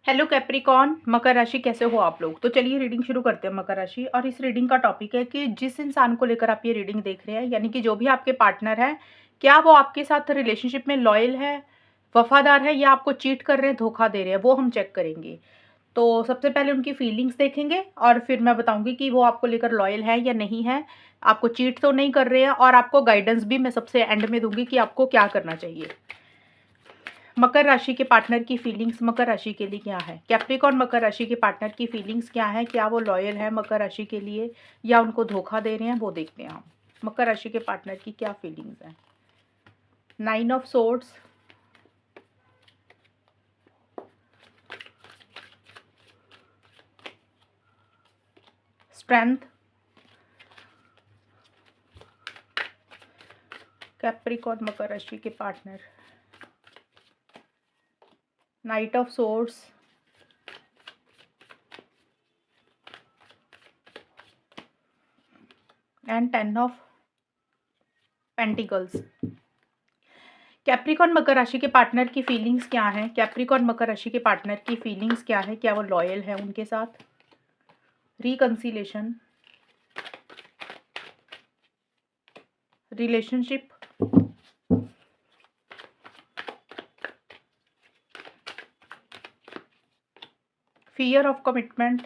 Hello Capricorn, मकर राशि कैसे हो आप लोग। तो चलिए रीडिंग शुरू करते हैं मकर राशि। और इस रीडिंग का टॉपिक है कि जिस इंसान को लेकर आप ये रीडिंग देख रहे हैं, यानी कि जो भी आपके पार्टनर है, क्या वो आपके साथ रिलेशनशिप में लॉयल है, वफादार है, या आपको चीट कर रहे हैं, धोखा दे रहे हैं, वो हम चेक करेंगे। तो सबसे पहले उनकी फीलिंग्स देखेंगे और फिर मैं बताऊंगी कि वो आपको लेकर लॉयल है या नहीं है, आपको चीट तो नहीं कर रहे हैं, और आपको गाइडेंस भी मैं सबसे एंड में दूंगी कि आपको क्या करना चाहिए। मकर राशि के पार्टनर की फीलिंग्स मकर राशि के लिए क्या है। कैप्रिकॉन मकर राशि के पार्टनर की फीलिंग्स क्या है, क्या वो लॉयल है मकर राशि के लिए या उनको धोखा दे रहे हैं, वो देखते हैं हम। मकर राशि के पार्टनर की क्या फीलिंग्स है। 9 ऑफ सोर्ड्स, स्ट्रेंथ, कैप्रिकॉन मकर राशि के partner, knight of swords, and 10 of pentacles. Capricorn मकर राशि के पार्टनर की फीलिंग्स क्या है। कैप्रिकॉन मकर राशि के पार्टनर की फीलिंग्स क्या है, क्या वो लॉयल है उनके साथ। Reconciliation, relationship, fear of commitment.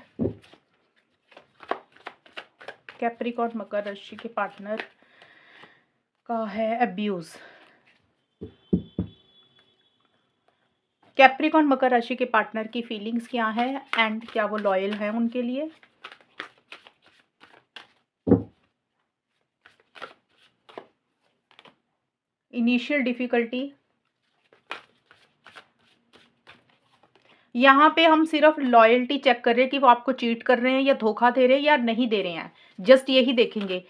Capricorn मकर राशि के पार्टनर का है अब्यूज। कैप्रिकॉन मकर राशि के पार्टनर की फीलिंग्स क्या है एंड क्या वो लॉयल है उनके लिए। इनिशियल डिफिकल्टी, यहाँ पे हम सिर्फ लॉयल्टी चेक कर रहे हैं कि वो आपको चीट कर रहे हैं या धोखा दे रहे हैं या नहीं दे रहे हैं, जस्ट यही देखेंगे।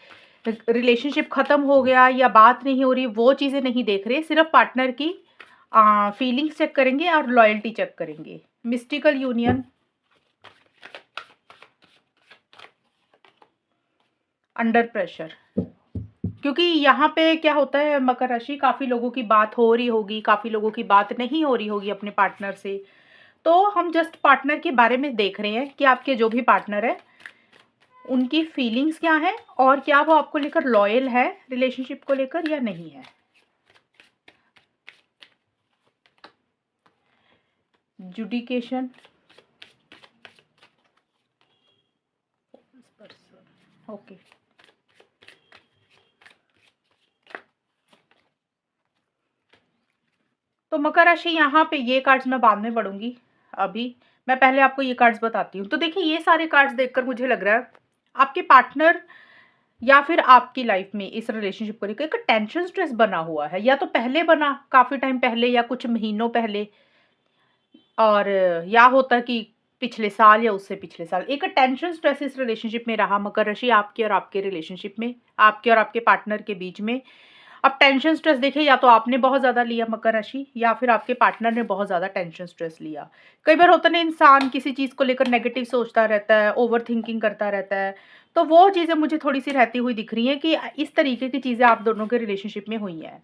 रिलेशनशिप खत्म हो गया या बात नहीं हो रही, वो चीज़ें नहीं देख रहे, सिर्फ पार्टनर की फीलिंग्स चेक करेंगे और लॉयल्टी चेक करेंगे। मिस्टिकल यूनियन, अंडर प्रेशर, क्योंकि यहाँ पे क्या होता है, मकर राशि काफ़ी लोगों की बात हो रही होगी, काफ़ी लोगों की बात नहीं हो रही होगी अपने पार्टनर से। तो हम जस्ट पार्टनर के बारे में देख रहे हैं कि आपके जो भी पार्टनर है उनकी फीलिंग्स क्या है और क्या वो आपको लेकर लॉयल है रिलेशनशिप को लेकर या नहीं है। जुडिकेशन, ओके। तो मकर राशि यहाँ पे ये कार्ड्स मैं बाद में पढ़ूंगी, अभी मैं पहले आपको ये कार्ड्स बताती हूँ। तो देखिए, ये सारे कार्ड्स देखकर मुझे लग रहा है आपके पार्टनर या फिर आपकी लाइफ में इस रिलेशनशिप को लेकर एक टेंशन स्ट्रेस बना हुआ है, या तो पहले बना काफ़ी टाइम पहले या कुछ महीनों पहले, और या होता कि पिछले साल या उससे पिछले साल एक टेंशन स्ट्रेस इस रिलेशनशिप में रहा मकर राशि, आपके और आपके रिलेशनशिप में, आपके और आपके पार्टनर के बीच में। अब टेंशन स्ट्रेस देखिए, या तो आपने बहुत ज़्यादा लिया मकर राशि या फिर आपके पार्टनर ने बहुत ज़्यादा टेंशन स्ट्रेस लिया। कई बार होता ना, इंसान किसी चीज़ को लेकर नेगेटिव सोचता रहता है, ओवर थिंकिंग करता रहता है। तो वो चीज़ें मुझे थोड़ी सी रहती हुई दिख रही हैं कि इस तरीके की चीज़ें आप दोनों के रिलेशनशिप में हुई हैं।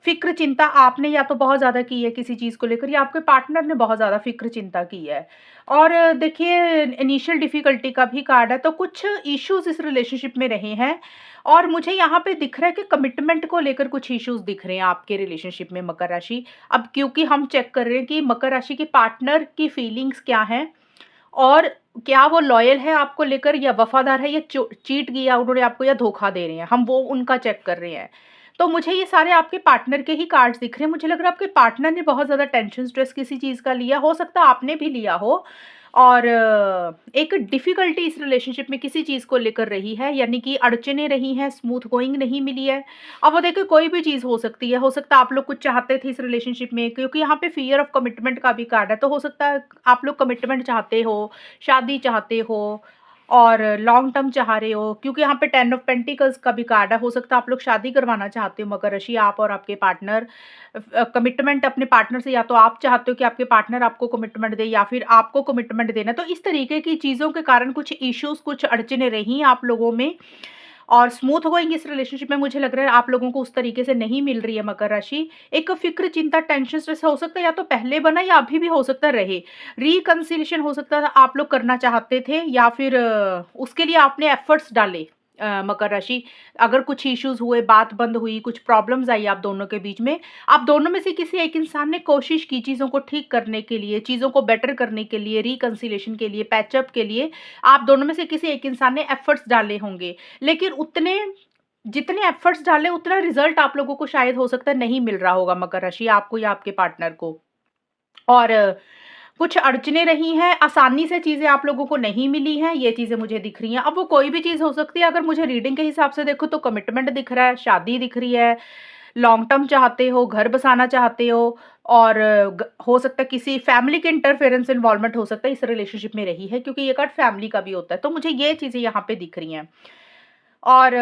फ़िक्र चिंता आपने या तो बहुत ज़्यादा की है किसी चीज़ को लेकर, या आपके पार्टनर ने बहुत ज़्यादा फ़िक्र चिंता की है। और देखिए, इनिशियल डिफ़िकल्टी का भी कार्ड है, तो कुछ इश्यूज़ इस रिलेशनशिप में रहे हैं। और मुझे यहाँ पे दिख रहा है कि कमिटमेंट को लेकर कुछ इश्यूज़ दिख रहे हैं आपके रिलेशनशिप में मकर राशि। अब क्योंकि हम चेक कर रहे हैं कि मकर राशि के पार्टनर की फीलिंग्स क्या हैं और क्या वो लॉयल है आपको लेकर या वफ़ादार है, या चीट किया उन्होंने आपको या धोखा दे रहे हैं, हम वो उनका चेक कर रहे हैं। तो मुझे ये सारे आपके पार्टनर के ही कार्ड्स दिख रहे हैं। मुझे लग रहा है आपके पार्टनर ने बहुत ज़्यादा टेंशन स्ट्रेस किसी चीज़ का लिया, हो सकता है आपने भी लिया हो। और एक डिफ़िकल्टी इस रिलेशनशिप में किसी चीज़ को लेकर रही है, यानी कि अड़चनें रही हैं, स्मूथ गोइंग नहीं मिली है। अब वो देखिए, कोई भी चीज़ हो सकती है, हो सकता है आप लोग कुछ चाहते थे इस रिलेशनशिप में, क्योंकि यहाँ पे फ़ियर ऑफ कमिटमेंट का भी कार्ड है, तो हो सकता है आप लोग कमिटमेंट चाहते हो, शादी चाहते हो और लॉन्ग टर्म चाह रहे हो, क्योंकि यहाँ पे 10 ऑफ पेंटिकल्स का भी कार्ड है। हो सकता है आप लोग शादी करवाना चाहते हो मकर राशि, आप और आपके पार्टनर। कमिटमेंट अपने पार्टनर से, या तो आप चाहते हो कि आपके पार्टनर आपको कमिटमेंट दे या फिर आपको कमिटमेंट देना। तो इस तरीके की चीज़ों के कारण कुछ इश्यूज़, कुछ अड़चनें रही आप लोगों में। और स्मूथ गोइंग इस रिलेशनशिप में मुझे लग रहा है आप लोगों को उस तरीके से नहीं मिल रही है मकर राशि। एक फ़िक्र, चिंता, टेंशन, स्ट्रेस हो सकता है या तो पहले बना या अभी भी हो सकता रहे। रिकन्सिलिएशन हो सकता था आप लोग करना चाहते थे या फिर उसके लिए आपने एफर्ट्स डाले। मकर राशि, अगर कुछ इश्यूज़ हुए, बात बंद हुई, कुछ प्रॉब्लम्स आई आप दोनों के बीच में, आप दोनों में से किसी एक इंसान ने कोशिश की चीज़ों को ठीक करने के लिए, चीज़ों को बेटर करने के लिए, रिकन्सिलिएशन के लिए, पैचअप के लिए, आप दोनों में से किसी एक इंसान ने एफर्ट्स डाले होंगे। लेकिन उतने जितने एफर्ट्स डाले उतना रिजल्ट आप लोगों को शायद हो सकता है नहीं मिल रहा होगा मकर राशि, आपको या आपके पार्टनर को। और कुछ अड़चनें रही हैं, आसानी से चीज़ें आप लोगों को नहीं मिली हैं, ये चीज़ें मुझे दिख रही हैं। अब वो कोई भी चीज़ हो सकती है, अगर मुझे रीडिंग के हिसाब से देखो तो कमिटमेंट दिख रहा है, शादी दिख रही है, लॉन्ग टर्म चाहते हो, घर बसाना चाहते हो, और हो सकता है किसी फैमिली के इंटरफेरेंस इन्वॉल्वमेंट हो सकता है इस रिलेशनशिप में रही है, क्योंकि ये कार्ड फैमिली का भी होता है। तो मुझे ये चीज़ें यहाँ पे दिख रही हैं। और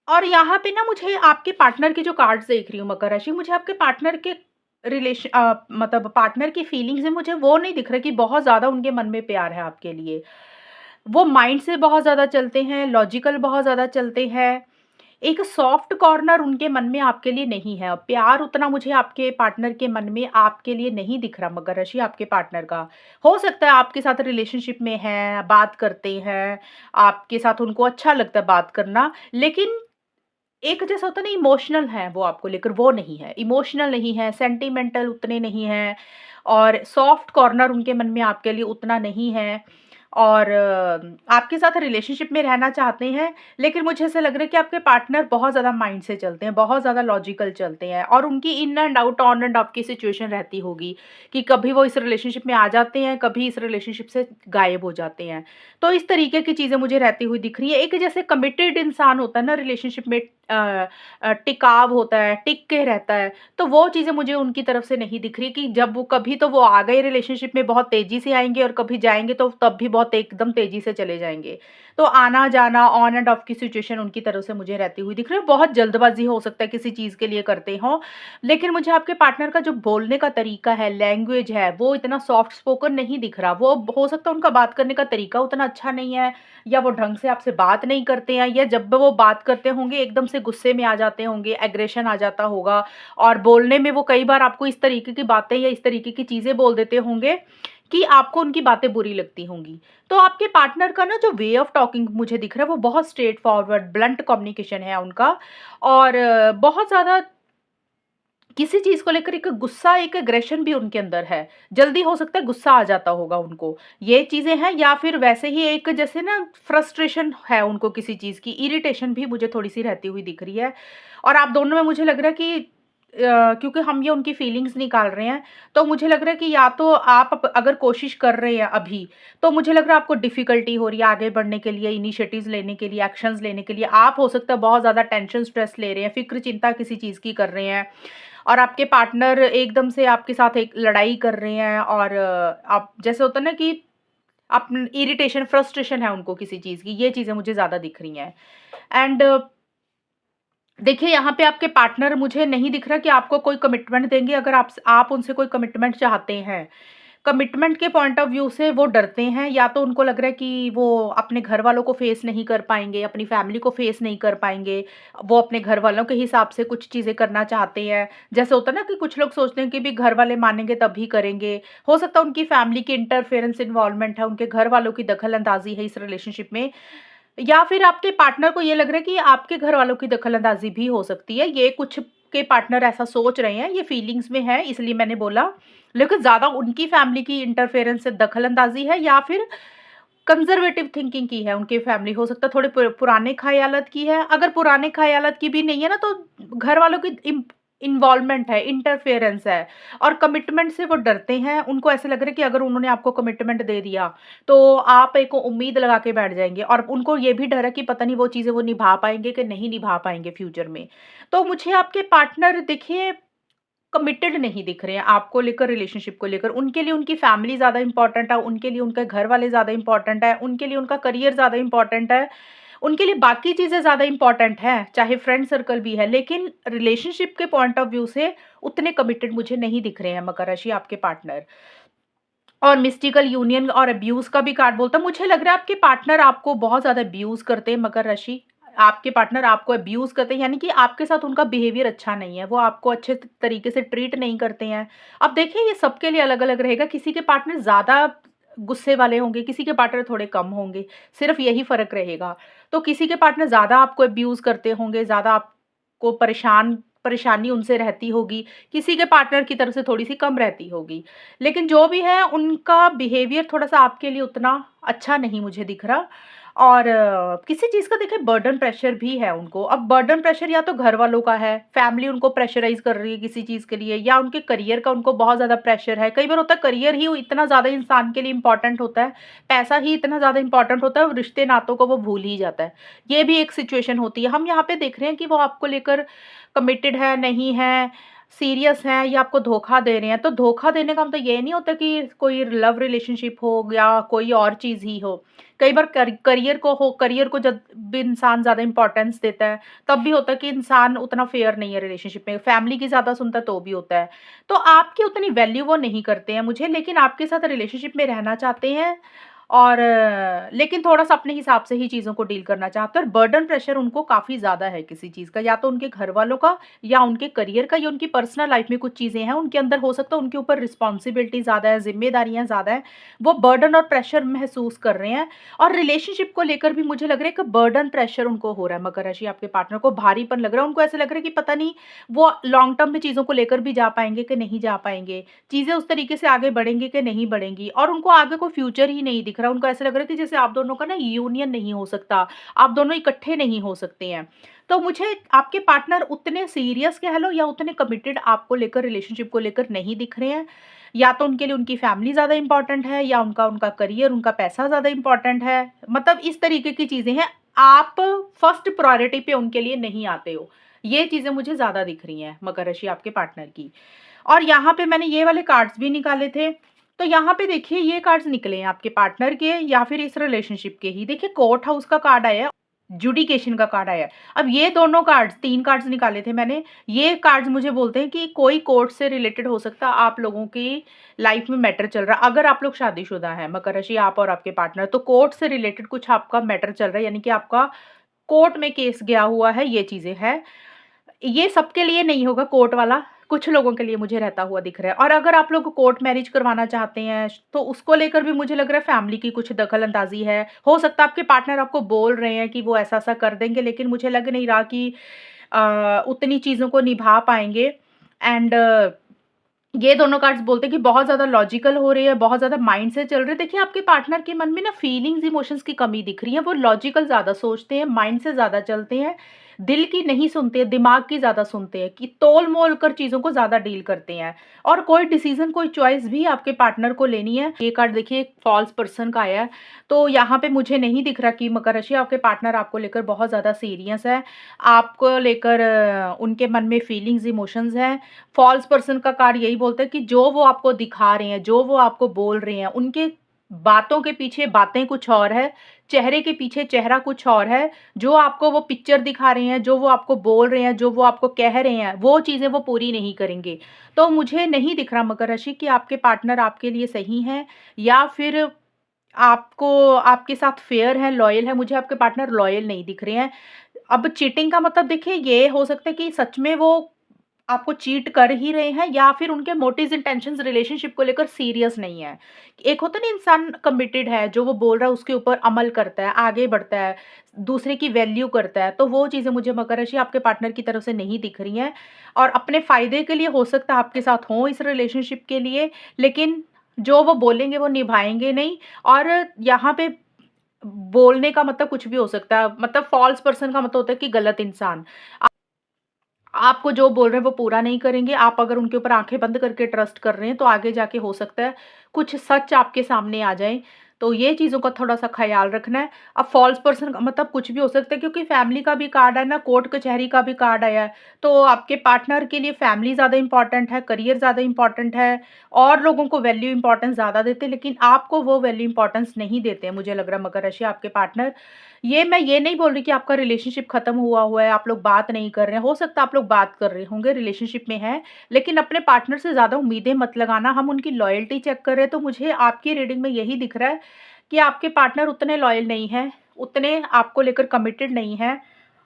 और यहाँ पे ना मुझे आपके पार्टनर के जो कार्ड्स देख रही हूँ मकर राशि, मुझे आपके पार्टनर के मतलब पार्टनर की फीलिंग्स है, मुझे वो नहीं दिख रहा कि बहुत ज़्यादा उनके मन में प्यार है आपके लिए। वो माइंड से बहुत ज़्यादा चलते हैं, लॉजिकल बहुत ज़्यादा चलते हैं। एक सॉफ्ट कॉर्नर उनके मन में आपके लिए नहीं है। प्यार उतना मुझे आपके पार्टनर के मन में आपके लिए नहीं दिख रहा मकर राशि, आपके पार्टनर का। हो सकता है आपके साथ रिलेशनशिप में हैं, बात करते हैं, आपके साथ उनको अच्छा लगता है बात करना, लेकिन एक जैसा होता है ना, इमोशनल है वो आपको लेकर, वो नहीं है। इमोशनल नहीं है, सेंटिमेंटल उतने नहीं हैं, और सॉफ्ट कॉर्नर उनके मन में आपके लिए उतना नहीं है। और आपके साथ रिलेशनशिप में रहना चाहते हैं, लेकिन मुझे ऐसा लग रहा है कि आपके पार्टनर बहुत ज़्यादा माइंड से चलते हैं, बहुत ज़्यादा लॉजिकल चलते हैं, और उनकी in and out, on end of की सिचुएशन रहती होगी कि कभी वो इस रिलेशनशिप में आ जाते हैं, कभी इस रिलेशनशिप से गायब हो जाते हैं। तो इस तरीके की चीज़ें मुझे रहती हुई दिख रही है। एक जैसे कमिटेड इंसान होता है ना रिलेशनशिप में, टिकाव होता है, टिक के रहता है, तो वो चीज़ें मुझे उनकी तरफ से नहीं दिख रही कि जब वो कभी तो वो आ गए रिलेशनशिप में बहुत तेज़ी से आएँगे, और कभी जाएँगे तो तब भी बहुत एकदम तेज़ी से चले जाएँगे। तो आना-जाना, ऑन एंड ऑफ की सिचुएशन उनकी तरफ से मुझे रहती हुई दिख रही है। बहुत जल्दबाज़ी हो सकता है किसी चीज़ के लिए करते हों, लेकिन मुझे आपके पार्टनर का जो बोलने का तरीका है, लैंग्वेज है, वो इतना सॉफ्ट स्पोकन नहीं दिख रहा। वो हो सकता है उनका बात करने का तरीका उतना अच्छा नहीं है, या वो ढंग से आपसे बात नहीं करते हैं, या जब वो बात करते होंगे एकदम से गुस्से में आ जाते होंगे, एग्रेशन आ जाता होगा, और बोलने में वो कई बार आपको इस तरीके की बातें या इस तरीके की चीज़ें बोल देते होंगे कि आपको उनकी बातें बुरी लगती होंगी। तो आपके पार्टनर का ना जो वे ऑफ टॉकिंग मुझे दिख रहा है, वो बहुत स्ट्रेट फॉरवर्ड, ब्लंट कम्युनिकेशन है उनका, और बहुत ज़्यादा किसी चीज़ को लेकर एक गुस्सा, एक एग्रेशन भी उनके अंदर है। जल्दी हो सकता है गुस्सा आ जाता होगा उनको। ये चीज़ें हैं, या फिर वैसे ही एक जैसे ना फ्रस्ट्रेशन है उनको किसी चीज़ की, इरिटेशन भी मुझे थोड़ी-सी रहती हुई दिख रही है। और आप दोनों में मुझे लग रहा है कि क्योंकि हम ये उनकी फीलिंग्स निकाल रहे हैं, तो मुझे लग रहा है कि या तो आप अगर कोशिश कर रहे हैं अभी, तो मुझे लग रहा है आपको डिफ़िकल्टी हो रही है आगे बढ़ने के लिए, इनिशिएटिव्स लेने के लिए, एक्शंस लेने के लिए। आप हो सकता है बहुत ज़्यादा टेंशन, स्ट्रेस ले रहे हैं, फ़िक्र, चिंता किसी चीज़ की कर रहे हैं, और आपके पार्टनर एकदम से आपके साथ एक लड़ाई कर रहे हैं, और आप जैसे होता है ना कि आप इरिटेशन, फ्रस्ट्रेशन है उनको किसी चीज़ की, ये चीज़ें मुझे ज़्यादा दिख रही हैं। एंड देखिए, यहाँ पे आपके पार्टनर मुझे नहीं दिख रहा कि आपको कोई कमिटमेंट देंगे, अगर आप उनसे कोई कमिटमेंट चाहते हैं। कमिटमेंट के पॉइंट ऑफ व्यू से वो डरते हैं, या तो उनको लग रहा है कि वो अपने घर वालों को फेस नहीं कर पाएँगे, अपनी फैमिली को फेस नहीं कर पाएँगे। वो अपने घर वालों के हिसाब से कुछ चीज़ें करना चाहते हैं। जैसे होता है ना कि कुछ लोग सोचते हैं कि भी घर वाले मानेंगे तभी करेंगे। हो सकता है उनकी फैमिली की इंटरफेरेंस, इन्वॉल्वमेंट है, उनके घर वालों की दखल-अंदाज़ी है इस रिलेशनशिप में। या फिर आपके पार्टनर को ये लग रहा है कि आपके घर वालों की दखल-अंदाज़ी भी हो सकती है। ये कुछ के पार्टनर ऐसा सोच रहे हैं, ये फीलिंग्स में है इसलिए मैंने बोला। लेकिन ज़्यादा उनकी फैमिली की इंटरफेरेंस से दखल-अंदाज़ी है, या फिर कंज़र्वेटिव थिंकिंग की है उनकी फैमिली। हो सकता है थोड़े पुराने ख़यालात की है। अगर पुराने ख़यालात की भी नहीं है ना, तो घर वालों की इन्वॉल्वमेंट है, इंटरफेरेंस है, और कमिटमेंट से वो डरते हैं। उनको ऐसा लग रहा है कि अगर उन्होंने आपको कमिटमेंट दे दिया, तो आप एक उम्मीद लगा के बैठ जाएँगे, और उनको ये भी डर है कि पता नहीं वो चीज़ें वो निभा पाएँगे कि नहीं निभा पाएँगे फ्यूचर में। तो मुझे आपके पार्टनर देखिए कमिटेड नहीं दिख रहे हैं आपको लेकर, रिलेशनशिप को लेकर। उनके लिए उनकी फैमिली ज़्यादा इम्पोर्टेंट है, उनके लिए उनके घर वाले ज़्यादा इम्पोर्टेंट है, उनके लिए उनका करियर ज़्यादा इम्पोर्टेंट है, उनके लिए बाकी चीज़ें ज़्यादा इम्पोर्टेंट हैं, चाहे फ्रेंड सर्कल भी है। लेकिन रिलेशनशिप के पॉइंट ऑफ व्यू से उतने कमिटेड मुझे नहीं दिख रहे हैं मकर राशि, आपके पार्टनर। और मिस्टिकल यूनियन और अब्यूज़ का भी कार्ड बोलता है। मुझे लग रहा है आपके पार्टनर आपको बहुत ज़्यादा अब्यूज़ करते हैं मकर राशि। आपके पार्टनर आपको अब्यूज़ करते हैं, यानी कि आपके साथ उनका बिहेवियर अच्छा नहीं है, वो आपको अच्छे तरीके से ट्रीट नहीं करते हैं। अब देखिए ये सबके लिए अलग-अलग रहेगा, किसी के पार्टनर ज़्यादा गुस्से वाले होंगे, किसी के पार्टनर थोड़े कम होंगे, सिर्फ़ यही फ़र्क रहेगा। तो किसी के पार्टनर ज़्यादा आपको अब्यूज़ करते होंगे, ज़्यादा आपको परेशानी उनसे रहती होगी, किसी के पार्टनर की तरफ से थोड़ी-सी कम रहती होगी। लेकिन जो भी है उनका बिहेवियर थोड़ा-सा आपके लिए उतना अच्छा नहीं मुझे दिख रहा, और किसी चीज़ का देखिए बर्डन प्रेशर भी है उनको। अब बर्डन प्रेशर या तो घर वालों का है, फैमिली उनको प्रेशराइज़ कर रही है किसी चीज़ के लिए, या उनके करियर का उनको बहुत ज़्यादा प्रेशर है। कई बार होता है करियर ही इतना ज़्यादा इंसान के लिए इम्पोर्टेंट होता है, पैसा ही इतना ज़्यादा इम्पोर्टेंट होता है, और रिश्ते नातों को वो भूल ही जाता है। ये भी एक सिचुएशन होती है। हम यहाँ पे देख रहे हैं कि वो आपको लेकर कमिटेड है, नहीं है, सीरियस हैं, या आपको धोखा दे रहे हैं। तो धोखा देने का मतलब ये नहीं होता कि कोई लव रिलेशनशिप हो या कोई और चीज़ ही हो। कई बार करियर को जब भी इंसान ज़्यादा इम्पोर्टेंस देता है, तब भी होता है कि इंसान उतना फेयर नहीं है रिलेशनशिप में। फैमिली की ज़्यादा सुनता है तो भी होता है। तो आपकी उतनी वैल्यू वो नहीं करते हैं मुझे, लेकिन आपके साथ रिलेशनशिप में रहना चाहते हैं, और लेकिन थोड़ा-सा अपने हिसाब से ही चीज़ों को डील करना चाहते हैं, और बर्डन प्रेशर उनको काफ़ी ज़्यादा है किसी चीज़ का, या तो उनके घरवालों का, या उनके करियर का, या उनकी पर्सनल लाइफ़ में कुछ चीज़ें हैं उनके अंदर, हो सकता है उनके ऊपर रिस्पॉन्सिबिलिटी ज़्यादा है, ज़िम्मेदारियाँ ज़्यादा हैं, वो बर्डन और प्रेशर महसूस कर रहे हैं। और रिलेशनशिप को लेकर भी मुझे लग रहा है कि बर्डन प्रेशर उनको हो रहा है, मकर राशि आपके पार्टनर को भारीपन लग रहा है। उनको ऐसा लग रहा है कि पता नहीं वो लॉन्ग टर्म में चीज़ों को लेकर भी जा पाएँगे कि नहीं जा पाएँगे। चीज़ें उस तरीके से आगे बढ़ेंगी कि नहीं बढ़ेंगी, और उनको आगे कोई फ्यूचर ही नहीं दिख रहा। उनको ऐसा लग रहा है कि जैसे आप दोनों का ना यूनियन नहीं हो सकता, आप दोनों इकट्ठे नहीं हो सकते हैं। तो मुझे आपके पार्टनर उतने सीरियस कह लो या उतने कमिटेड आपको लेकर, रिलेशनशिप को लेकर नहीं दिख रहे हैं। या तो उनके लिए उनकी फैमिली ज़्यादा इम्पोर्टेंट है, या उनका उनका करियर, उनका पैसा ज़्यादा इम्पोर्टेंट है। मतलब इस तरीके की चीज़ें हैं। आप फर्स्ट प्रायोरिटी पे उनके लिए नहीं आते हो। ये चीज़ें मुझे ज़्यादा दिख रही हैं मकर राशि आपके पार्टनर की। और यहाँ पे मैंने ये वाले कार्ड्स भी निकाले थे। तो यहाँ पे देखिए ये कार्ड्स निकले हैं आपके पार्टनर के या फिर इस रिलेशनशिप के ही। देखिए कोर्ट हाउस का कार्ड आया है, जुडिकेशन का कार्ड आया है। अब ये दोनों कार्ड्स, 3 कार्ड्स निकाले थे मैंने। ये कार्ड्स मुझे बोलते हैं कि कोई कोर्ट से रिलेटेड हो सकता है, आप लोगों की लाइफ में मैटर चल रहा है। अगर आप लोग शादीशुदा हैं, मकर राशि आप और आपके पार्टनर, तो कोर्ट से रिलेटेड कुछ आपका मैटर चल रहा है, यानी कि आपका कोर्ट में केस गया हुआ है, ये चीज़ें हैं। ये सबके लिए नहीं होगा कोर्ट वाला, कुछ लोगों के लिए मुझे रहता हुआ दिख रहा है। और अगर आप लोग कोर्ट मैरिज करवाना चाहते हैं, तो उसको लेकर भी मुझे लग रहा है फैमिली की कुछ दखल-अंदाज़ी है। हो सकता है आपके पार्टनर आपको बोल रहे हैं कि वो ऐसा-ऐसा कर देंगे, लेकिन मुझे लग नहीं रहा कि उतनी चीज़ों को निभा पाएँगे। एंड ये दोनों कार्ड्स बोलते हैं कि बहुत ज़्यादा लॉजिकल हो रही है, बहुत ज़्यादा माइंड से चल रहे हैं। देखिए आपके पार्टनर के मन में ना फीलिंग्स, इमोशंस की कमी दिख रही है। वो लॉजिकल ज़्यादा सोचते हैं, माइंड से ज़्यादा चलते हैं, दिल की नहीं सुनते हैं, दिमाग की ज़्यादा सुनते हैं, कि तोल-मोल कर चीज़ों को ज़्यादा डील करते हैं। और कोई डिसीज़न, कोई चॉइस भी आपके पार्टनर को लेनी है। ये कार्ड देखिए फॉल्स पर्सन का आया है, तो यहाँ पे मुझे नहीं दिख रहा कि मकर राशि आपके पार्टनर आपको लेकर बहुत ज़्यादा सीरियस है। आपको लेकर उनके मन में फीलिंग्स, इमोशंस हैं। फॉल्स पर्सन का कार्ड यही बोलता है कि जो वो आपको दिखा रहे हैं, जो वो आपको बोल रहे हैं, उनके बातों के पीछे बातें कुछ और है, चेहरे के पीछे चेहरा कुछ और है। जो आपको वो पिक्चर दिखा रहे हैं, जो वो आपको बोल रहे हैं, जो वो आपको कह रहे हैं, वो चीज़ें वो पूरी नहीं करेंगे। तो मुझे नहीं दिख रहा मकर राशि कि आपके पार्टनर आपके लिए सही हैं, या फिर आपको आपके साथ फेयर है, लॉयल है। मुझे आपके पार्टनर लॉयल नहीं दिख रहे हैं। अब चीटिंग का मतलब देखिए ये हो सकता है कि सच में वो आपको चीट कर ही रहे हैं, या फिर उनके मोटिव्स इंटेंशंस रिलेशनशिप को लेकर सीरियस नहीं है। एक होता है ना इंसान कमिटेड है, जो वो बोल रहा है उसके ऊपर अमल करता है, आगे बढ़ता है, दूसरे की वैल्यू करता है। तो वो चीज़ें मुझे मकर राशि आपके पार्टनर की तरफ से नहीं दिख रही हैं, और अपने फ़ायदे के लिए हो सकता है आपके साथ हों इस रिलेशनशिप के लिए, लेकिन जो वो बोलेंगे वो निभाएँगे नहीं। और यहाँ पे बोलने का मतलब कुछ भी हो सकता है। मतलब फ़ॉल्स पर्सन का मतलब होता है कि गलत इंसान। आपको जो बोल रहे हैं वो पूरा नहीं करेंगे। आप अगर उनके ऊपर आँखें बंद करके ट्रस्ट कर रहे हैं, तो आगे जाके हो सकता है कुछ सच आपके सामने आ जाए। तो ये चीज़ों का थोड़ा-सा ख़्याल रखना है। अब फ़ॉल्स पर्सन का मतलब कुछ भी हो सकता है, क्योंकि फैमिली का भी कार्ड है ना, कोर्ट कचहरी का भी कार्ड आया है। तो आपके पार्टनर के लिए फैमिली ज़्यादा इम्पोर्टेंट है, करियर ज़्यादा इम्पोर्टेंट है, और लोगों को वैल्यू इम्पोर्टेंस ज़्यादा देते हैं, लेकिन आपको वो वैल्यू इम्पोर्टेंस नहीं देते हैं, मुझे लग रहा है मकर राशि आपके पार्टनर। मैं ये नहीं बोल रही कि आपका रिलेशनशिप खत्म हुआ है, आप लोग बात नहीं कर रहे हैं, हो सकता है आप लोग बात कर रहे होंगे, रिलेशनशिप में हैं, लेकिन अपने पार्टनर से ज़्यादा उम्मीदें मत लगाना। हम उनकी लॉयल्टी चेक कर रहे हैं, तो मुझे आपकी रीडिंग में यही दिख रहा है कि आपके पार्टनर उतने लॉयल नहीं हैं, उतने आपको लेकर कमिटेड नहीं हैं,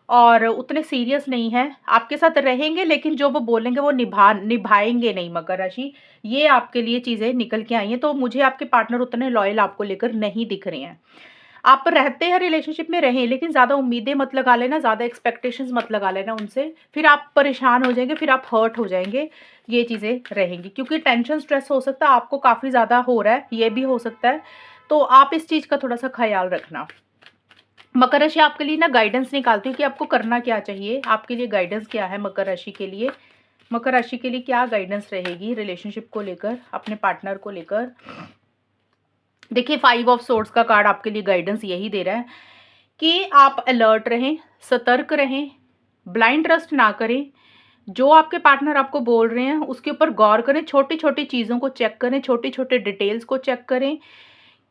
और उतने सीरियस नहीं हैं। आपके साथ रहेंगे, लेकिन जो वो बोलेंगे वो निभाएँगे नहीं मकर राशि। ये आपके लिए चीज़ें निकल के आई हैं, तो मुझे आपके पार्टनर उतने लॉयल आपको लेकर नहीं दिख रहे हैं। आप रहते हैं रिलेशनशिप में रहें, लेकिन ज़्यादा उम्मीदें मत लगा लेना, ज़्यादा एक्सपेक्टेशंस मत लगा लेना उनसे, फिर आप परेशान हो जाएँगे, फिर आप हर्ट हो जाएँगे, ये चीज़ें रहेंगी। क्योंकि टेंशन, स्ट्रेस हो सकता है, आपको काफ़ी ज़्यादा हो रहा है, ये भी हो सकता है, तो आप इस चीज़ का थोड़ा-सा ख़्याल रखना। मकर राशि आपके लिए ना गाइडेंस निकालती है कि आपको करना क्या चाहिए, आपके लिए गाइडेंस क्या है मकर राशि के लिए? मकर राशि के लिए क्या गाइडेंस रहेगी रिलेशनशिप को लेकर, अपने पार्टनर को लेकर? देखिए, 5 ऑफ सोर्ड्स का कार्ड आपके लिए गाइडेंस यही दे रहा है कि आप अलर्ट रहें, सतर्क रहें, ब्लाइंड ट्रस्ट ना करें। जो आपके पार्टनर आपको बोल रहे हैं, उसके ऊपर गौर करें, छोटी-छोटी चीज़ों को चेक करें, छोटे-छोटे डिटेल्स को चेक करें।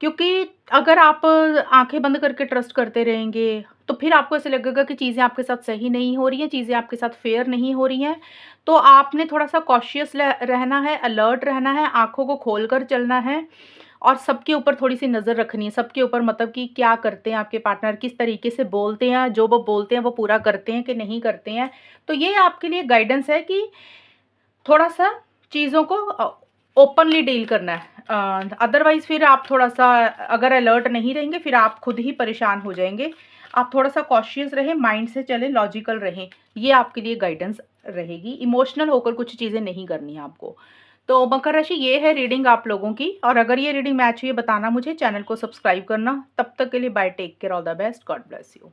क्योंकि अगर आप आँखें बंद करके ट्रस्ट करते रहेंगे, तो फिर आपको ऐसे लगेगा कि चीज़ें आपके साथ सही नहीं हो रही हैं, चीज़ें आपके साथ फेयर नहीं हो रही हैं। तो आपने थोड़ा-सा कॉशियस रहना है, अलर्ट रहना है, आँखों को खोल कर चलना है, और सबके ऊपर थोड़ी-सी नज़र रखनी है। सबके ऊपर मतलब कि क्या करते हैं आपके पार्टनर, किस तरीके से बोलते हैं, जो वो बोलते हैं वो पूरा करते हैं कि नहीं करते हैं। तो ये आपके लिए गाइडेंस है कि थोड़ा-सा चीज़ों को ओपनली डील करना है। अदरवाइज़ फिर आप थोड़ा-सा अगर अलर्ट नहीं रहेंगे, फिर आप खुद ही परेशान हो जाएँगे। आप थोड़ा-सा कॉशियस रहें, माइंड से चलें, लॉजिकल रहें। ये आपके लिए गाइडेंस रहेगी। इमोशनल होकर कुछ चीज़ें नहीं करनी है आपको। तो मकर राशि, ये है रीडिंग आप लोगों की, और अगर ये रीडिंग मैच हुई है बताना मुझे, चैनल को सब्सक्राइब करना। तब तक के लिए bye, take care, all the best, God bless you.